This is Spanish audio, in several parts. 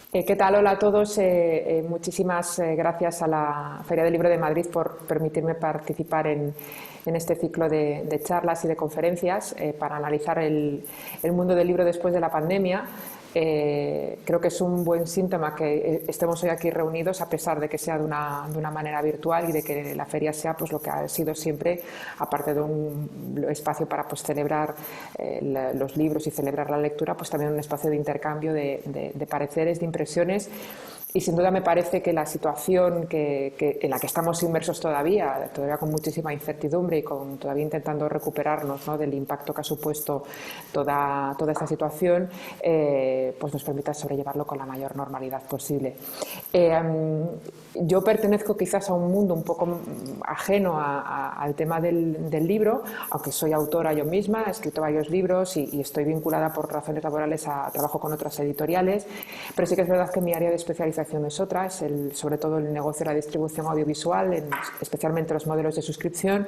¿Qué tal? Hola a todos. Muchísimas gracias a la Feria del Libro de Madrid por permitirme participar en este ciclo de charlas y de conferencias para analizar el mundo del libro después de la pandemia. Creo que es un buen síntoma que estemos hoy aquí reunidos, a pesar de que sea de una manera virtual y de que la feria sea pues lo que ha sido siempre, aparte de un espacio para pues celebrar los libros y celebrar la lectura, pues también un espacio de intercambio de pareceres, de impresiones. Y sin duda me parece que la situación en la que estamos inmersos todavía con muchísima incertidumbre y todavía intentando recuperarnos, ¿no?, del impacto que ha supuesto toda esta situación, pues nos permita sobrellevarlo con la mayor normalidad posible. Yo pertenezco quizás a un mundo un poco ajeno al tema del libro, aunque soy autora yo misma, he escrito varios libros y estoy vinculada por razones laborales a trabajo con otras editoriales, pero sí que es verdad que mi área de especialización es otra, es sobre todo el negocio de la distribución audiovisual, especialmente los modelos de suscripción.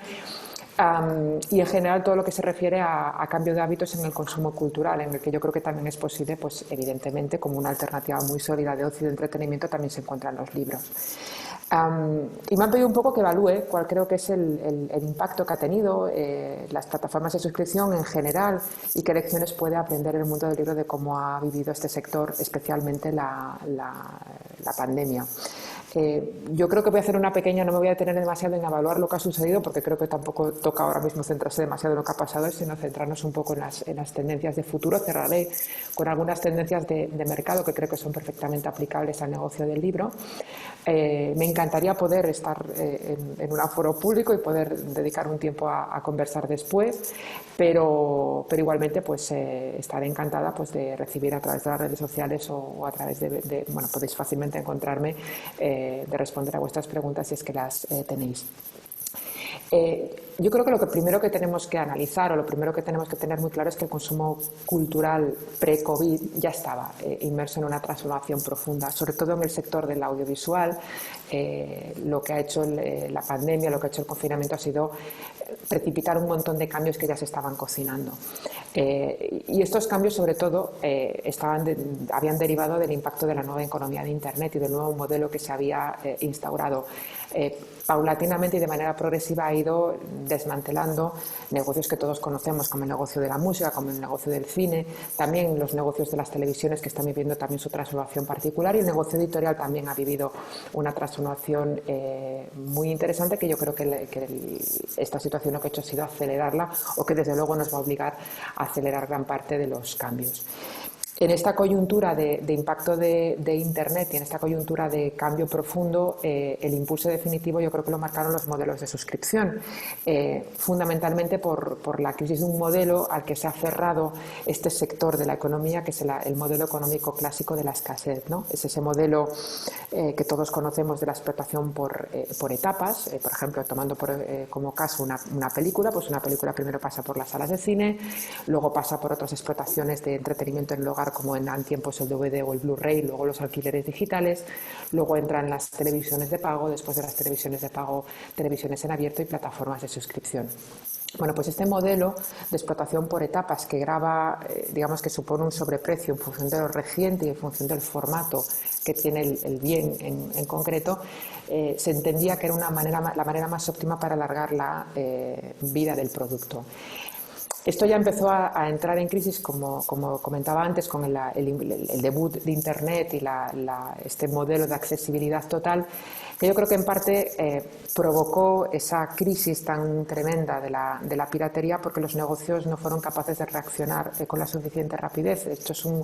Y en general todo lo que se refiere a cambio de hábitos en el consumo cultural, en el que yo creo que también es posible, pues evidentemente, como una alternativa muy sólida de ocio y de entretenimiento, también se encuentran los libros. Y me han pedido un poco que evalúe cuál creo que es el impacto que ha tenido las plataformas de suscripción en general y qué lecciones puede aprender el mundo del libro de cómo ha vivido este sector, especialmente la pandemia. Yo creo que voy a hacer una pequeña, no me voy a detener demasiado en evaluar lo que ha sucedido, porque creo que tampoco toca ahora mismo centrarse demasiado en lo que ha pasado, sino centrarnos un poco en las tendencias de futuro. Cerraré con algunas tendencias de mercado que creo que son perfectamente aplicables al negocio del libro. Me encantaría poder estar en un aforo público y poder dedicar un tiempo a conversar después, pero igualmente pues estaré encantada pues de recibir a través de las redes sociales o a través bueno, podéis fácilmente encontrarme, de responder a vuestras preguntas si es que las tenéis. Yo creo que lo primero que tenemos que analizar o lo primero que tenemos que tener muy claro es que el consumo cultural pre-COVID ya estaba inmerso en una transformación profunda, sobre todo en el sector del audiovisual. Lo que ha hecho la pandemia, lo que ha hecho el confinamiento ha sido precipitar un montón de cambios que ya se estaban cocinando. Y estos cambios, sobre todo, habían derivado del impacto de la nueva economía de Internet y del nuevo modelo que se había instaurado. Paulatinamente y de manera progresiva ha ido desmantelando negocios que todos conocemos, como el negocio de la música, como el negocio del cine, también los negocios de las televisiones, que están viviendo también su transformación particular, y el negocio editorial también ha vivido una transformación muy interesante, que yo creo que esta situación lo que ha hecho ha sido acelerarla, o que desde luego nos va a obligar a acelerar gran parte de los cambios. En esta coyuntura de impacto de Internet y en esta coyuntura de cambio profundo, el impulso definitivo yo creo que lo marcaron los modelos de suscripción, fundamentalmente por la crisis de un modelo al que se ha cerrado este sector de la economía, que es el modelo económico clásico de la escasez, ¿no? Es ese modelo que todos conocemos de la explotación por etapas, por ejemplo, tomando como caso una película, pues una película primero pasa por las salas de cine, luego pasa por otras explotaciones de entretenimiento en el hogar, como en tiempos el DVD o el Blu-ray, luego los alquileres digitales, luego entran las televisiones de pago, después de las televisiones de pago, televisiones en abierto y plataformas de suscripción. Bueno, pues este modelo de explotación por etapas que grava, digamos que supone un sobreprecio en función de lo reciente y en función del formato que tiene el bien en concreto, se entendía que era la manera más óptima para alargar la vida del producto. Esto ya empezó a entrar en crisis, como comentaba antes, con el debut de Internet y este modelo de accesibilidad total, que yo creo que en parte provocó esa crisis tan tremenda de la piratería, porque los negocios no fueron capaces de reaccionar con la suficiente rapidez. Esto es en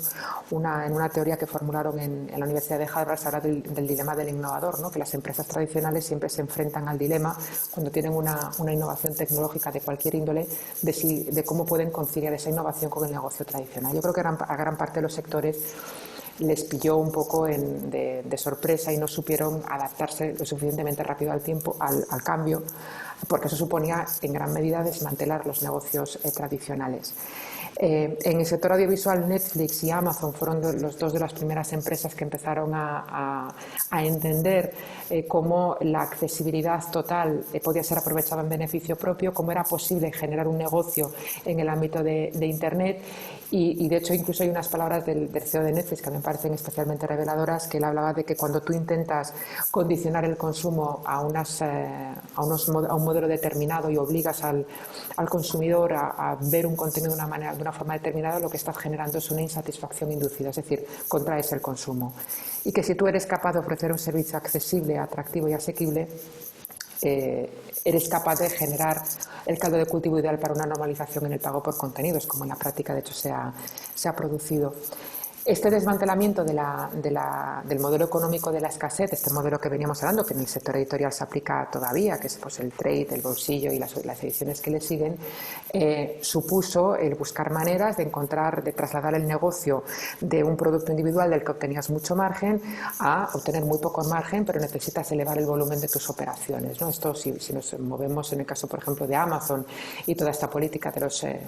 una teoría que formularon en la Universidad de Harvard. Se habla del dilema del innovador, ¿no? Que las empresas tradicionales siempre se enfrentan al dilema cuando tienen una innovación tecnológica de cualquier índole, de cómo pueden conciliar esa innovación con el negocio tradicional. Yo creo que a gran parte de los sectores les pilló un poco de sorpresa y no supieron adaptarse lo suficientemente rápido al cambio, porque eso suponía en gran medida desmantelar los negocios tradicionales. En el sector audiovisual, Netflix y Amazon fueron los dos de las primeras empresas que empezaron a entender cómo la accesibilidad total podía ser aprovechada en beneficio propio, cómo era posible generar un negocio en el ámbito de Internet. Y de hecho incluso hay unas palabras del CEO de Netflix que me parecen especialmente reveladoras, que él hablaba de que cuando tú intentas condicionar el consumo a un modelo determinado y obligas al consumidor a ver un contenido de una forma determinada, lo que estás generando es una insatisfacción inducida, es decir, contraes el consumo. Y que si tú eres capaz de ofrecer un servicio accesible, atractivo y asequible, eres capaz de generar el caldo de cultivo ideal para una normalización en el pago por contenidos, como en la práctica de hecho se ha producido. Este desmantelamiento del modelo económico de la escasez, este modelo que veníamos hablando, que en el sector editorial se aplica todavía, que es pues, el trade, el bolsillo y las ediciones que le siguen, supuso el buscar maneras de trasladar el negocio de un producto individual del que obtenías mucho margen a obtener muy poco margen, pero necesitas elevar el volumen de tus operaciones, ¿no? Esto, si nos movemos en el caso, por ejemplo, de Amazon y toda esta política de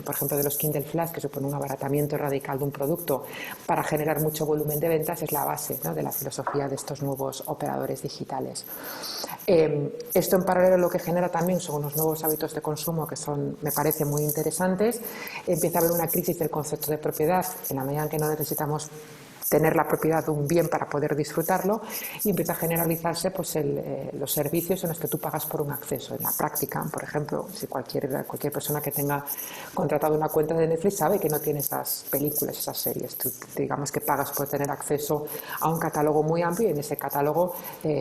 por ejemplo, de los Kindle Flash, que supone un abaratamiento radical de un producto para generar mucho volumen de ventas, es la base, ¿no?, de la filosofía de estos nuevos operadores digitales. Esto en paralelo lo que genera también son unos nuevos hábitos de consumo que son, me parece, muy interesantes. Empieza a haber una crisis del concepto de propiedad en la medida en que no necesitamos tener la propiedad de un bien para poder disfrutarlo, y empieza a generalizarse pues, los servicios en los que tú pagas por un acceso. En la práctica, por ejemplo, si cualquier persona que tenga contratado una cuenta de Netflix sabe que no tiene esas películas, esas series. Tú, digamos que pagas por tener acceso a un catálogo muy amplio, y en ese catálogo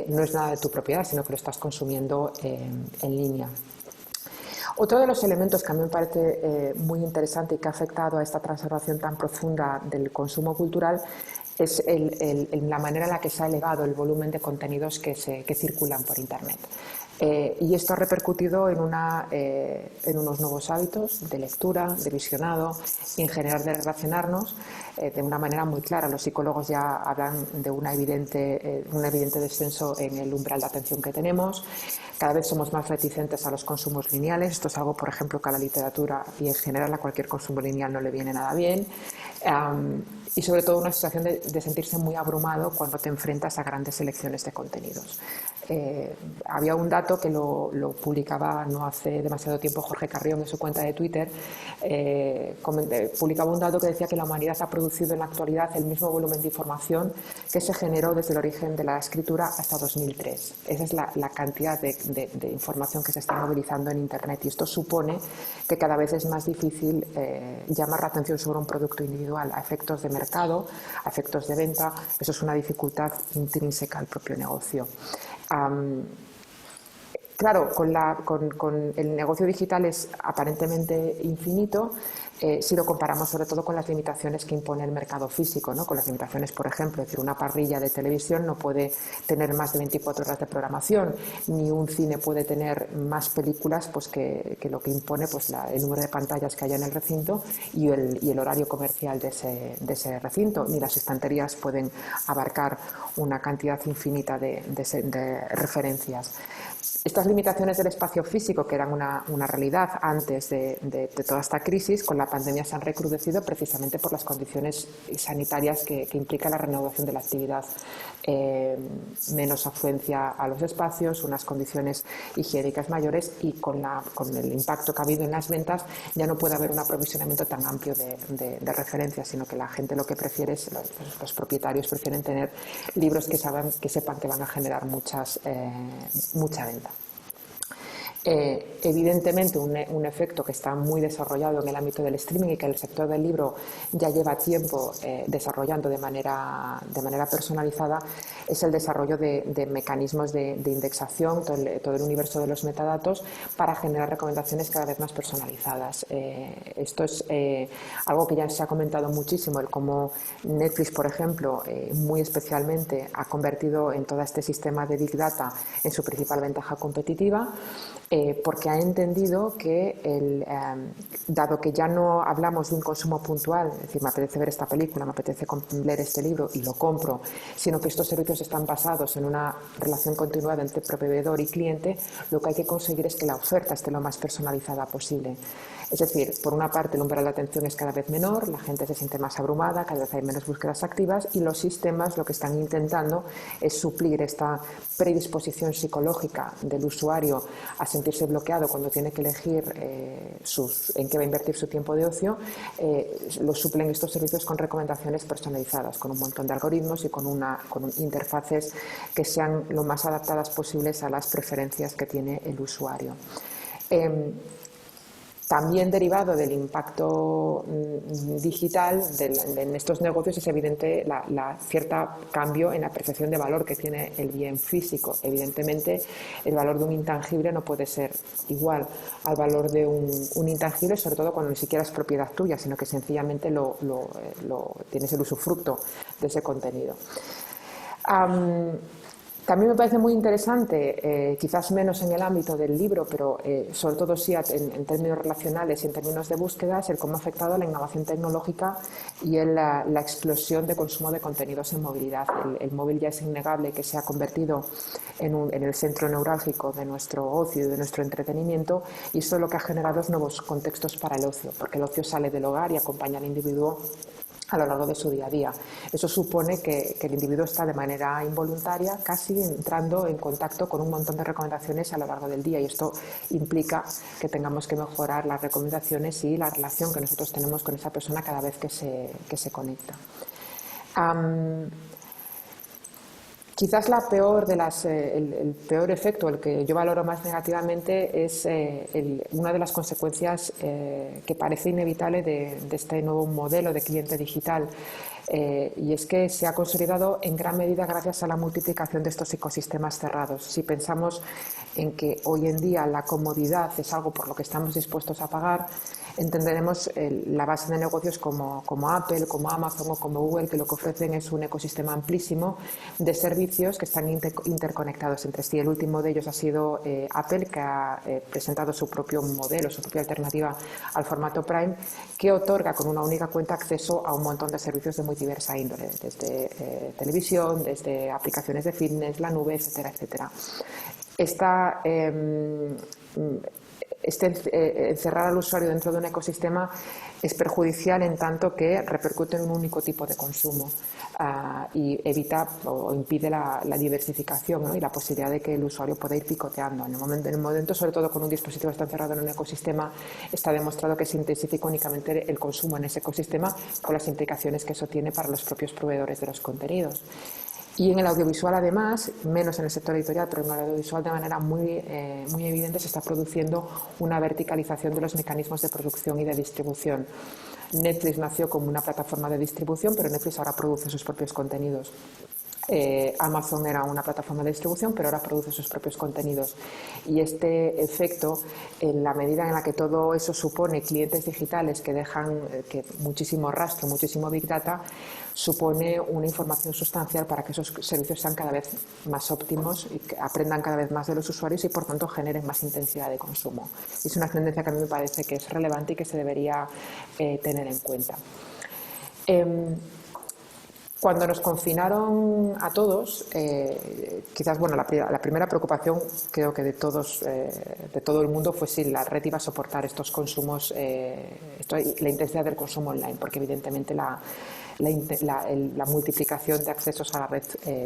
no es nada de tu propiedad, sino que lo estás consumiendo en línea. Otro de los elementos que a mí me parece muy interesante y que ha afectado a esta transformación tan profunda del consumo cultural es la manera en la que se ha elevado el volumen de contenidos que circulan por Internet. Y esto ha repercutido en unos nuevos hábitos de lectura, de visionado y en general de relacionarnos de una manera muy clara. Los psicólogos ya hablan de un evidente descenso en el umbral de atención que tenemos. Cada vez somos más reticentes a los consumos lineales. Esto es algo, por ejemplo, que a la literatura y en general a cualquier consumo lineal no le viene nada bien. Y sobre todo una sensación de sentirse muy abrumado cuando te enfrentas a grandes selecciones de contenidos. Había un dato que lo publicaba no hace demasiado tiempo Jorge Carrión en su cuenta de Twitter. Publicaba un dato que decía que la humanidad ha producido en la actualidad el mismo volumen de información que se generó desde el origen de la escritura hasta 2003. Esa es la cantidad de información que se está movilizando en Internet, y esto supone que cada vez es más difícil llamar la atención sobre un producto individual a efectos de mercado, a efectos de venta. Eso es una dificultad intrínseca al propio negocio. Claro, con el negocio digital es aparentemente infinito si lo comparamos sobre todo con las limitaciones que impone el mercado físico, ¿no? Con las limitaciones, por ejemplo, es decir, una parrilla de televisión no puede tener más de 24 horas de programación, ni un cine puede tener más películas pues, que lo que impone pues, el número de pantallas que haya en el recinto y el horario comercial de ese recinto, ni las estanterías pueden abarcar una cantidad infinita de referencias. Estas limitaciones del espacio físico, que eran una realidad antes de toda esta crisis, con la pandemia se han recrudecido precisamente por las condiciones sanitarias que implica la reanudación de la actividad. Menos afluencia a los espacios, unas condiciones higiénicas mayores, y con el impacto que ha habido en las ventas ya no puede haber un aprovisionamiento tan amplio de referencias, sino que la gente lo que prefiere es, los propietarios prefieren tener libros que sepan que van a generar mucha venta. Evidentemente un efecto que está muy desarrollado en el ámbito del streaming y que el sector del libro ya lleva tiempo desarrollando de manera personalizada es el desarrollo de mecanismos de indexación, todo el universo de los metadatos, para generar recomendaciones cada vez más personalizadas. Esto es algo que ya se ha comentado muchísimo, el cómo Netflix, por ejemplo, muy especialmente ha convertido en todo este sistema de Big Data en su principal ventaja competitiva. porque ha entendido que, dado que ya no hablamos de un consumo puntual, es decir, me apetece ver esta película, me apetece leer este libro y lo compro, sino que estos servicios están basados en una relación continuada entre proveedor y cliente, lo que hay que conseguir es que la oferta esté lo más personalizada posible. Es decir, por una parte el umbral de atención es cada vez menor, la gente se siente más abrumada, cada vez hay menos búsquedas activas y los sistemas lo que están intentando es suplir esta predisposición psicológica del usuario a sentirse bloqueado cuando tiene que elegir en qué va a invertir su tiempo de ocio. Lo suplen estos servicios con recomendaciones personalizadas, con un montón de algoritmos y con interfaces que sean lo más adaptadas posibles a las preferencias que tiene el usuario. También derivado del impacto digital en estos negocios es evidente la cierta cambio en la percepción de valor que tiene el bien físico. Evidentemente, el valor de un intangible no puede ser igual al valor de un intangible, sobre todo cuando ni siquiera es propiedad tuya, sino que sencillamente tienes el usufructo de ese contenido. También me parece muy interesante, quizás menos en el ámbito del libro, pero sobre todo sí en términos relacionales y en términos de búsquedas, el cómo ha afectado la innovación tecnológica y la explosión de consumo de contenidos en movilidad. El móvil ya es innegable que se ha convertido en el centro neurálgico de nuestro ocio y de nuestro entretenimiento, y esto lo que ha generado es nuevos contextos para el ocio, porque el ocio sale del hogar y acompaña al individuo a lo largo de su día a día. Eso supone que el individuo está de manera involuntaria casi entrando en contacto con un montón de recomendaciones a lo largo del día, y esto implica que tengamos que mejorar las recomendaciones y la relación que nosotros tenemos con esa persona cada vez que se conecta. Quizás el peor efecto, el que yo valoro más negativamente, es una de las consecuencias que parece inevitable de este nuevo modelo de cliente digital, y es que se ha consolidado en gran medida gracias a la multiplicación de estos ecosistemas cerrados. Si pensamos en que hoy en día la comodidad es algo por lo que estamos dispuestos a pagar, entenderemos la base de negocios como Apple, como Amazon o como Google, que lo que ofrecen es un ecosistema amplísimo de servicios que están interconectados entre sí. El último de ellos ha sido Apple, que ha presentado su propio modelo, su propia alternativa al formato Prime, que otorga con una única cuenta acceso a un montón de servicios de muy diversa índole, desde televisión, desde aplicaciones de fitness, la nube, etcétera, etcétera. Encerrar al usuario dentro de un ecosistema es perjudicial en tanto que repercute en un único tipo de consumo y evita o impide la diversificación, ¿no? Y la posibilidad de que el usuario pueda ir picoteando. En el momento, sobre todo con un dispositivo está encerrado en un ecosistema, está demostrado que se intensifica únicamente el consumo en ese ecosistema, con las implicaciones que eso tiene para los propios proveedores de los contenidos. Y en el audiovisual, además, menos en el sector editorial, pero en el audiovisual de manera muy evidente se está produciendo una verticalización de los mecanismos de producción y de distribución. Netflix nació como una plataforma de distribución, pero Netflix ahora produce sus propios contenidos. Amazon era una plataforma de distribución, pero ahora produce sus propios contenidos. Y este efecto, en la medida en la que todo eso supone clientes digitales que dejan muchísimo rastro, muchísimo Big Data, supone una información sustancial para que esos servicios sean cada vez más óptimos y que aprendan cada vez más de los usuarios y, por tanto, generen más intensidad de consumo. Es una tendencia que a mí me parece que es relevante y que se debería tener en cuenta. Cuando nos confinaron a todos, quizás la primera preocupación, creo que de todo el mundo, fue si la red iba a soportar estos consumos, la intensidad del consumo online, porque evidentemente la multiplicación de accesos a la red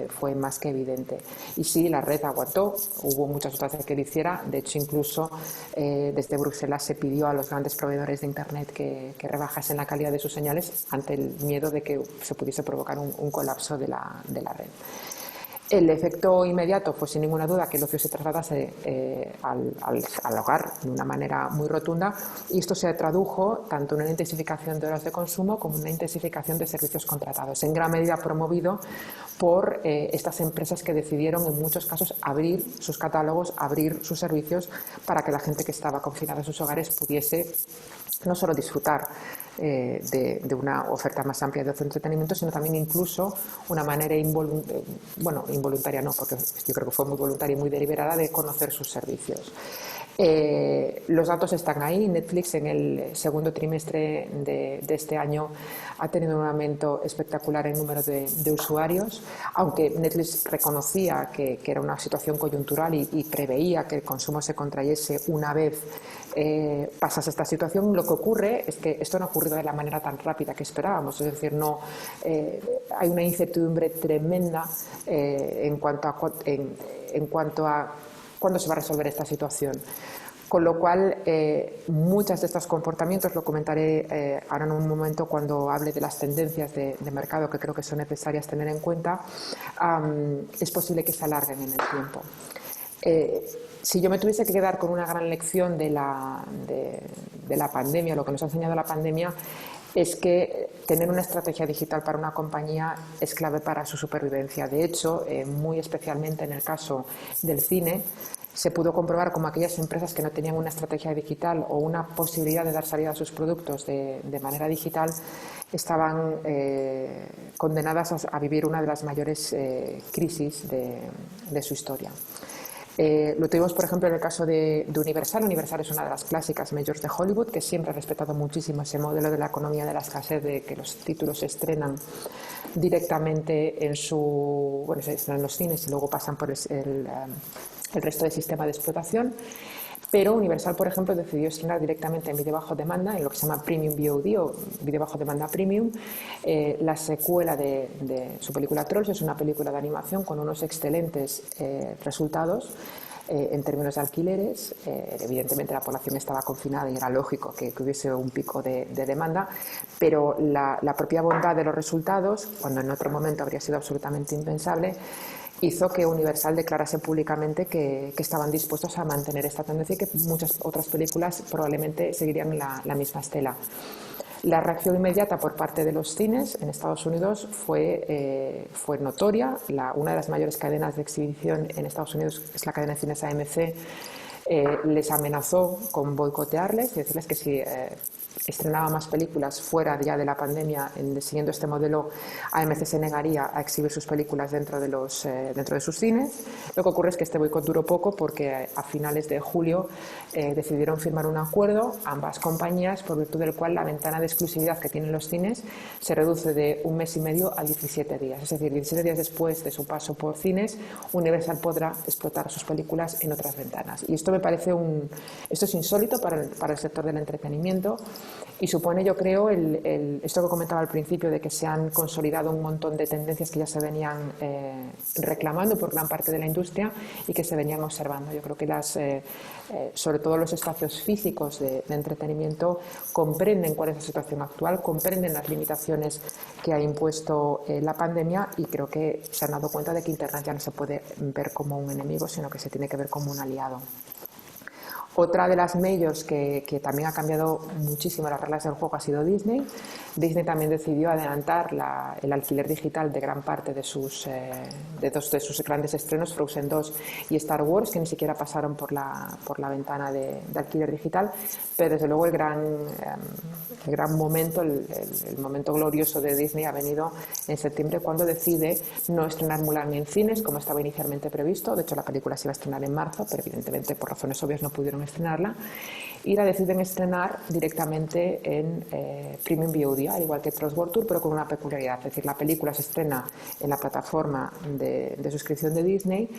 fue más que evidente. Y sí, la red aguantó, hubo muchas otras veces que lo hiciera. De hecho, incluso desde Bruselas se pidió a los grandes proveedores de Internet que rebajasen la calidad de sus señales ante el miedo de que se pudiese provocar un colapso de la red. El efecto inmediato fue, sin ninguna duda, que el ocio se trasladase al hogar de una manera muy rotunda, y esto se tradujo tanto en una intensificación de horas de consumo como en una intensificación de servicios contratados, en gran medida promovido por estas empresas que decidieron en muchos casos abrir sus catálogos, abrir sus servicios para que la gente que estaba confinada en sus hogares pudiese no solo disfrutar de una oferta más amplia de entretenimiento, sino también incluso una manera involuntaria, no, porque yo creo que fue muy voluntaria y muy deliberada, de conocer sus servicios. Los datos están ahí. Netflix en el segundo trimestre de este año ha tenido un aumento espectacular en número de usuarios, aunque Netflix reconocía que era una situación coyuntural y preveía que el consumo se contrayese una vez pasase esta situación. Lo que ocurre es que esto no ha ocurrido de la manera tan rápida que esperábamos, es decir, hay una incertidumbre tremenda en cuanto a cuándo se va a resolver esta situación. Con lo cual, muchos de estos comportamientos, lo comentaré ahora en un momento cuando hable de las tendencias de mercado que creo que son necesarias tener en cuenta, es posible que se alarguen en el tiempo. Si yo me tuviese que quedar con una gran lección de la pandemia, lo que nos ha enseñado la pandemia, es que tener una estrategia digital para una compañía es clave para su supervivencia. De hecho, muy especialmente en el caso del cine, se pudo comprobar como aquellas empresas que no tenían una estrategia digital o una posibilidad de dar salida a sus productos de manera digital estaban condenadas a vivir una de las mayores crisis de su historia. Lo tuvimos, por ejemplo, en el caso de Universal. Universal es una de las clásicas majors de Hollywood, que siempre ha respetado muchísimo ese modelo de la economía de la escasez, de que los títulos se estrenan directamente se estrenan en los cines y luego pasan por el resto del sistema de explotación. Pero Universal, por ejemplo, decidió estrenar directamente en vídeo bajo demanda, en lo que se llama Premium VOD o vídeo bajo demanda Premium, la secuela de su película Trolls. Es una película de animación con unos excelentes resultados en términos de alquileres. Evidentemente la población estaba confinada y era lógico que hubiese un pico de demanda, pero la propia bondad de los resultados, cuando en otro momento habría sido absolutamente impensable, hizo que Universal declarase públicamente que estaban dispuestos a mantener esta tendencia y que muchas otras películas probablemente seguirían la misma estela. La reacción inmediata por parte de los cines en Estados Unidos fue notoria. Una de las mayores cadenas de exhibición en Estados Unidos es la cadena de cines AMC. Les amenazó con boicotearles y decirles que si estrenaba más películas fuera ya de la pandemia, siguiendo este modelo, AMC se negaría a exhibir sus películas dentro de sus cines. Lo que ocurre es que este boicot duró poco porque a finales de julio decidieron firmar un acuerdo ambas compañías por virtud del cual la ventana de exclusividad que tienen los cines se reduce de 1 mes y medio a 17 días. Es decir, 17 días después de su paso por cines, Universal podrá explotar sus películas en otras ventanas. Y esto me parece esto es insólito para el sector del entretenimiento y supone, yo creo, esto que comentaba al principio de que se han consolidado un montón de tendencias que ya se venían reclamando por gran parte de la industria y que se venían observando. Yo creo que sobre todo los espacios físicos de entretenimiento comprenden cuál es la situación actual, comprenden las limitaciones que ha impuesto la pandemia y creo que se han dado cuenta de que Internet ya no se puede ver como un enemigo, sino que se tiene que ver como un aliado. Otra de las majors que también ha cambiado muchísimo las reglas del juego ha sido Disney. Disney también decidió adelantar el alquiler digital de gran parte de dos de sus grandes estrenos, Frozen 2 y Star Wars, que ni siquiera pasaron por la ventana de alquiler digital. Pero desde luego el gran momento, el momento glorioso de Disney ha venido en septiembre, cuando decide no estrenar Mulan en cines como estaba inicialmente previsto. De hecho, la película se iba a estrenar en marzo, pero evidentemente por razones obvias no pudieron estrenarla, y la deciden estrenar directamente en Premium VOD, al igual que Trolls World Tour, pero con una peculiaridad. Es decir, la película se estrena en la plataforma de suscripción de Disney,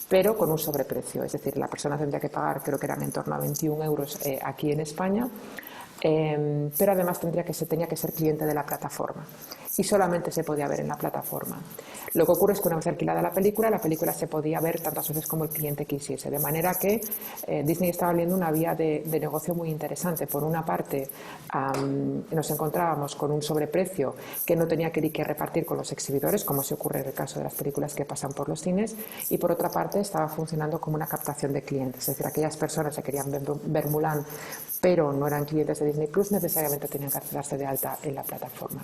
pero con un sobreprecio. Es decir, la persona tendría que pagar, creo que eran en torno a 21 euros aquí en España, pero además tenía que ser cliente de la plataforma y solamente se podía ver en la plataforma. Lo que ocurre es que una vez alquilada la película se podía ver tantas veces como el cliente quisiese, de manera que Disney estaba abriendo una vía de negocio muy interesante. Por una parte, nos encontrábamos con un sobreprecio que no tenía que repartir con los exhibidores, como se ocurre en el caso de las películas que pasan por los cines, y por otra parte estaba funcionando como una captación de clientes. Es decir, aquellas personas que querían ver Mulan pero no eran clientes de Disney Plus, necesariamente tenían que darse de alta en la plataforma.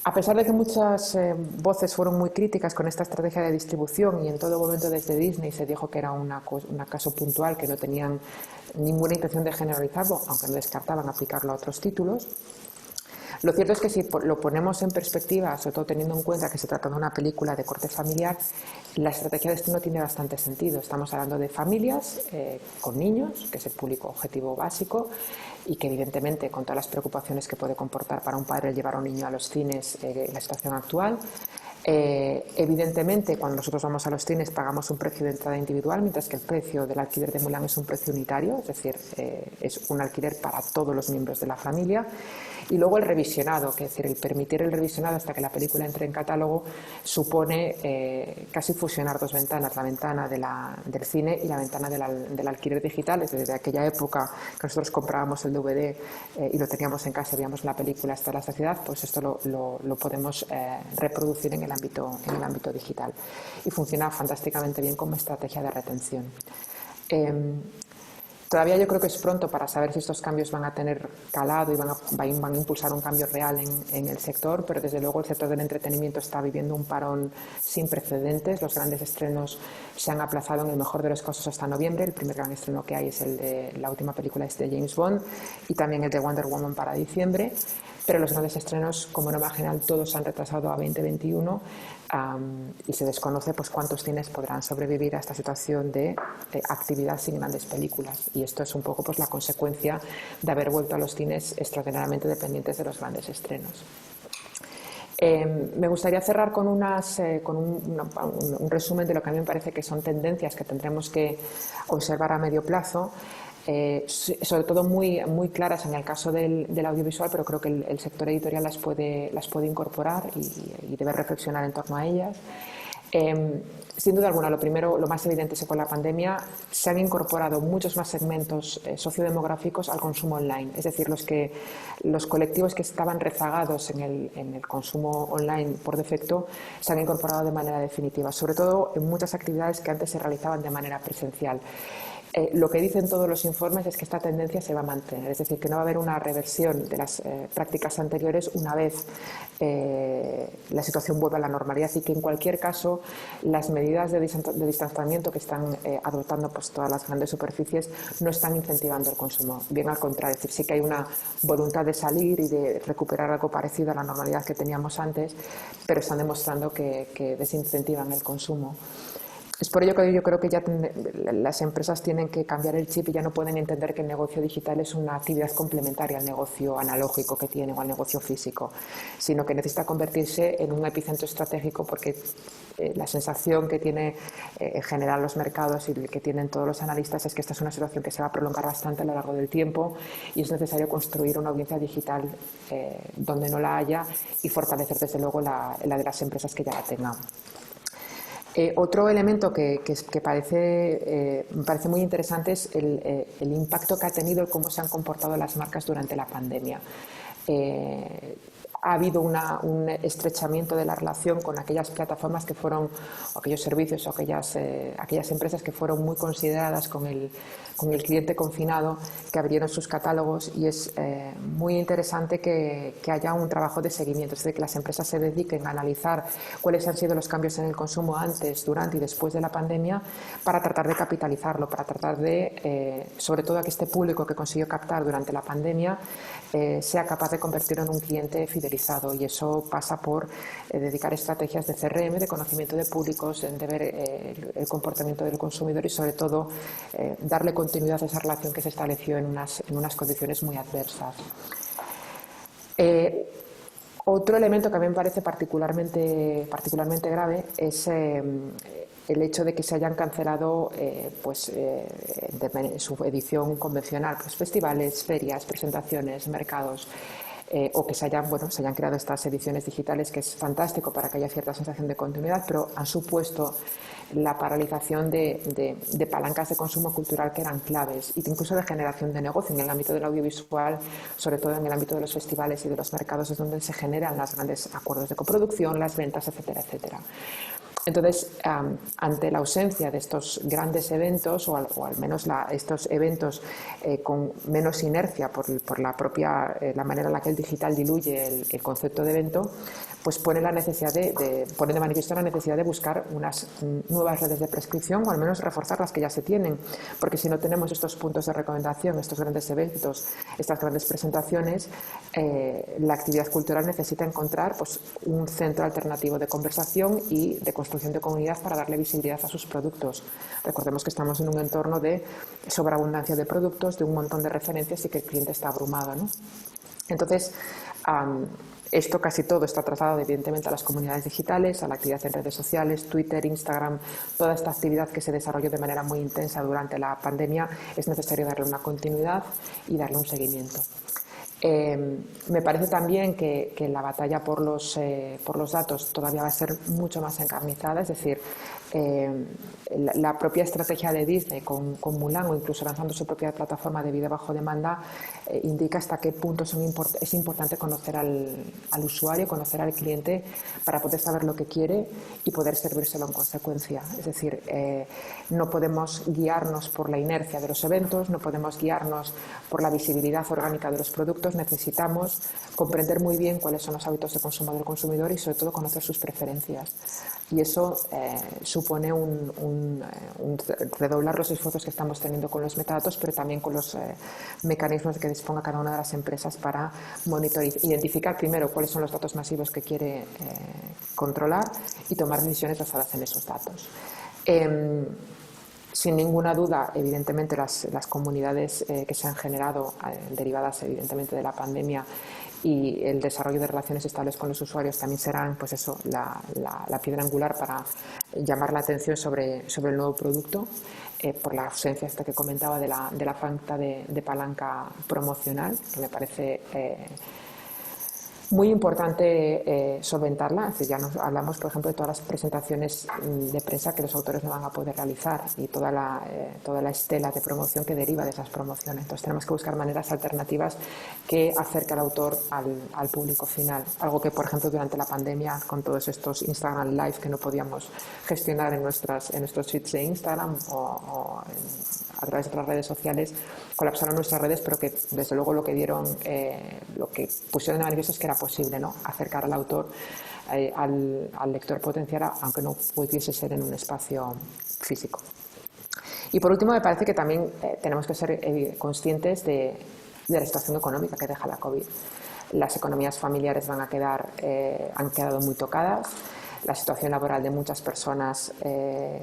A pesar de que muchas voces fueron muy críticas con esta estrategia de distribución y en todo momento desde Disney se dijo que era un caso puntual, que no tenían ninguna intención de generalizarlo, aunque no descartaban aplicarlo a otros títulos, Lo cierto es que si lo ponemos en perspectiva, sobre todo teniendo en cuenta que se trata de una película de corte familiar, la estrategia de estreno tiene bastante sentido. Estamos hablando de familias con niños, que es el público objetivo básico, y que evidentemente con todas las preocupaciones que puede comportar para un padre el llevar a un niño a los cines en la situación actual. Evidentemente, cuando nosotros vamos a los cines pagamos un precio de entrada individual, mientras que el precio del alquiler de Mulan es un precio unitario, es decir, es un alquiler para todos los miembros de la familia. Y luego el revisionado, que es decir, el permitir el revisionado hasta que la película entre en catálogo supone casi fusionar dos ventanas, la ventana del cine y la ventana del alquiler digital. Es desde aquella época que nosotros comprábamos el DVD y lo teníamos en casa, veíamos la película hasta la saciedad, pues esto lo podemos reproducir en el ámbito digital. Y funciona fantásticamente bien como estrategia de retención. Todavía yo creo que es pronto para saber si estos cambios van a tener calado y van a impulsar un cambio real en el sector, pero desde luego el sector del entretenimiento está viviendo un parón sin precedentes. Los grandes estrenos se han aplazado en el mejor de los casos hasta noviembre. El primer gran estreno que hay es el de la última película de James Bond y también el de Wonder Woman para diciembre. Pero los grandes estrenos, como norma general, todos se han retrasado a 2021 y se desconoce pues cuántos cines podrán sobrevivir a esta situación de actividad sin grandes películas. Y esto es un poco pues la consecuencia de haber vuelto a los cines extraordinariamente dependientes de los grandes estrenos. Me gustaría cerrar con un resumen de lo que a mí me parece que son tendencias que tendremos que observar a medio plazo. Sobre todo muy claras en el caso del audiovisual, pero creo que el sector editorial las puede incorporar y debe reflexionar en torno a ellas. Sin duda alguna, lo más evidente es que con la pandemia se han incorporado muchos más segmentos sociodemográficos al consumo online. Es decir, los colectivos que estaban rezagados en el consumo online por defecto se han incorporado de manera definitiva, sobre todo en muchas actividades que antes se realizaban de manera presencial. Lo que dicen todos los informes es que esta tendencia se va a mantener, es decir, que no va a haber una reversión de las prácticas anteriores una vez la situación vuelva a la normalidad, y que en cualquier caso las medidas de distanciamiento que están adoptando pues, todas las grandes superficies no están incentivando el consumo, bien al contrario, es decir, sí que hay una voluntad de salir y de recuperar algo parecido a la normalidad que teníamos antes, pero están demostrando que desincentivan el consumo. Es por ello que yo creo que ya las empresas tienen que cambiar el chip y ya no pueden entender que el negocio digital es una actividad complementaria al negocio analógico que tienen o al negocio físico, sino que necesita convertirse en un epicentro estratégico, porque la sensación que tiene en general los mercados y que tienen todos los analistas es que esta es una situación que se va a prolongar bastante a lo largo del tiempo y es necesario construir una audiencia digital donde no la haya y fortalecer desde luego la de las empresas que ya la tengan. Otro elemento que me parece muy interesante es el impacto que ha tenido el cómo se han comportado las marcas durante la pandemia. Ha habido un estrechamiento de la relación con aquellas plataformas que fueron, o aquellos servicios o aquellas empresas que fueron muy consideradas con el cliente confinado, que abrieron sus catálogos, y es muy interesante que haya un trabajo de seguimiento, es decir, que las empresas se dediquen a analizar cuáles han sido los cambios en el consumo antes, durante y después de la pandemia para tratar de capitalizarlo, para tratar de, sobre todo, que este público que consiguió captar durante la pandemia sea capaz de convertirlo en un cliente fidelizado, y eso pasa por dedicar estrategias de CRM, de conocimiento de públicos, de ver el comportamiento del consumidor y sobre todo darle continuidad a esa relación que se estableció en unas condiciones muy adversas. Otro elemento que a mí me parece particularmente grave es el hecho de que se hayan cancelado en su edición convencional pues, festivales, ferias, presentaciones, mercados, o que se hayan creado estas ediciones digitales, que es fantástico para que haya cierta sensación de continuidad, pero han supuesto la paralización de palancas de consumo cultural que eran claves, e incluso de generación de negocio. En el ámbito del audiovisual, sobre todo en el ámbito de los festivales y de los mercados, es donde se generan los grandes acuerdos de coproducción, las ventas, etcétera, etcétera. Entonces, ante la ausencia de estos grandes eventos, o al menos estos eventos con menos inercia por la manera en la que el digital diluye el concepto de evento, pues pone de manifiesto la necesidad de buscar unas nuevas redes de prescripción o al menos reforzar las que ya se tienen, porque si no tenemos estos puntos de recomendación, estos grandes eventos, estas grandes presentaciones, la actividad cultural necesita encontrar pues, un centro alternativo de conversación y de construcción de comunidad para darle visibilidad a sus productos. Recordemos que estamos en un entorno de sobreabundancia de productos, de un montón de referencias y que el cliente está abrumado, ¿no? Entonces, esto casi todo está trasladado evidentemente a las comunidades digitales, a la actividad en redes sociales, Twitter, Instagram, toda esta actividad que se desarrolló de manera muy intensa durante la pandemia, es necesario darle una continuidad y darle un seguimiento. Me parece también que la batalla por los datos todavía va a ser mucho más encarnizada, es decir, la propia estrategia de Disney con Mulan o incluso lanzando su propia plataforma de vídeo bajo demanda indica hasta qué punto es importante conocer al usuario, conocer al cliente para poder saber lo que quiere y poder servírselo en consecuencia. Es decir, no podemos guiarnos por la inercia de los eventos, no podemos guiarnos por la visibilidad orgánica de los productos, necesitamos comprender muy bien cuáles son los hábitos de consumo del consumidor y sobre todo conocer sus preferencias. Y eso supone un redoblar los esfuerzos que estamos teniendo con los metadatos, pero también con los mecanismos que disponga cada una de las empresas para identificar primero cuáles son los datos masivos que quiere controlar y tomar decisiones basadas en esos datos. Sin ninguna duda, evidentemente, las comunidades que se han generado, derivadas evidentemente de la pandemia, y el desarrollo de relaciones estables con los usuarios también serán pues eso, la piedra angular para llamar la atención sobre el nuevo producto, por la ausencia esta que comentaba de la falta de palanca promocional, que me parece muy importante solventarla. Es decir, ya nos hablamos, por ejemplo, de todas las presentaciones de prensa que los autores no van a poder realizar y toda la estela de promoción que deriva de esas promociones. Entonces tenemos que buscar maneras alternativas que acerquen al autor al público final. Algo que, por ejemplo, durante la pandemia, con todos estos Instagram Live que no podíamos gestionar en nuestros feeds de Instagram o a través de otras redes sociales, colapsaron nuestras redes, pero que desde luego lo que pusieron de manifiesto es que era posible, ¿no?, acercar al autor al lector potencial, aunque no pudiese ser en un espacio físico. Y por último, me parece que también tenemos que ser conscientes de la situación económica que deja la COVID. Las economías familiares han quedado muy tocadas. La situación laboral de muchas personas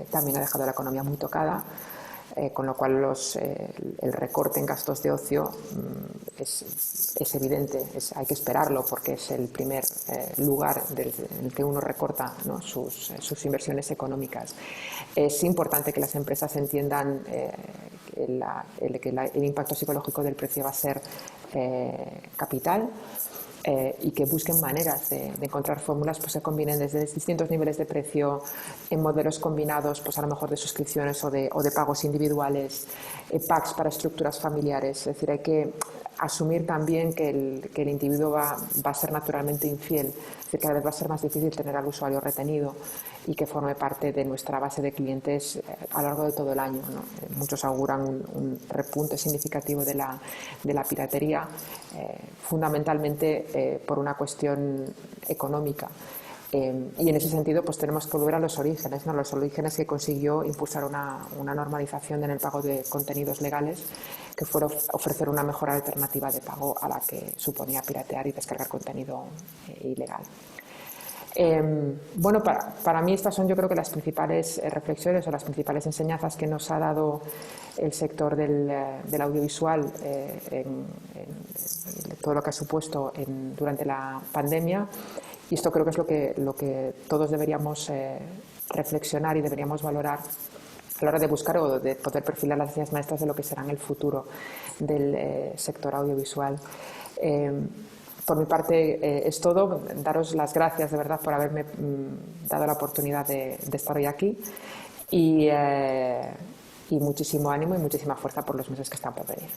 también ha dejado la economía muy tocada. Con lo cual el recorte en gastos de ocio es evidente, hay que esperarlo porque es el primer lugar en el que uno recorta, ¿no?, sus inversiones económicas. Es importante que las empresas entiendan que el impacto psicológico del precio va a ser capital. Y que busquen maneras de encontrar fórmulas pues, que combinen desde distintos niveles de precio en modelos combinados, pues a lo mejor de suscripciones o de pagos individuales, packs para estructuras familiares. Es decir, hay que asumir también que el individuo va a ser naturalmente infiel, es decir, cada vez va a ser más difícil tener al usuario retenido y que forme parte de nuestra base de clientes a lo largo de todo el año, ¿no? Muchos auguran un repunte significativo de la piratería, fundamentalmente por una cuestión económica. Y en ese sentido pues tenemos que volver a los orígenes, ¿no? Los orígenes que consiguió impulsar una normalización en el pago de contenidos legales, que fue ofrecer una mejor alternativa de pago a la que suponía piratear y descargar contenido ilegal. Bueno, para mí estas son, yo creo que las principales reflexiones o las principales enseñanzas que nos ha dado el sector del audiovisual en todo lo que ha supuesto durante la pandemia, y esto creo que es lo que todos deberíamos reflexionar y deberíamos valorar a la hora de buscar o de poder perfilar las líneas maestras de lo que será en el futuro del sector audiovisual. Por mi parte es todo. Daros las gracias de verdad por haberme dado la oportunidad de estar hoy aquí y muchísimo ánimo y muchísima fuerza por los meses que están por venir.